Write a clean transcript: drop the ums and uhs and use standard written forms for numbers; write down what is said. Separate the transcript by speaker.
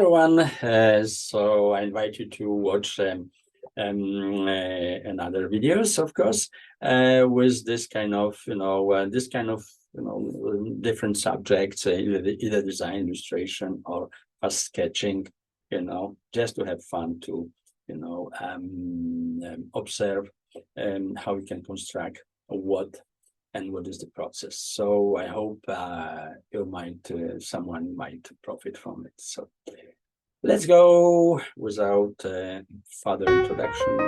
Speaker 1: everyone. So I invite you to watch another videos, of course, with this kind of, different subjects, either design, illustration, or fast sketching, just to have fun to, observe how we can construct what and what is the process. So I hope someone might profit from it. So let's go without further introduction.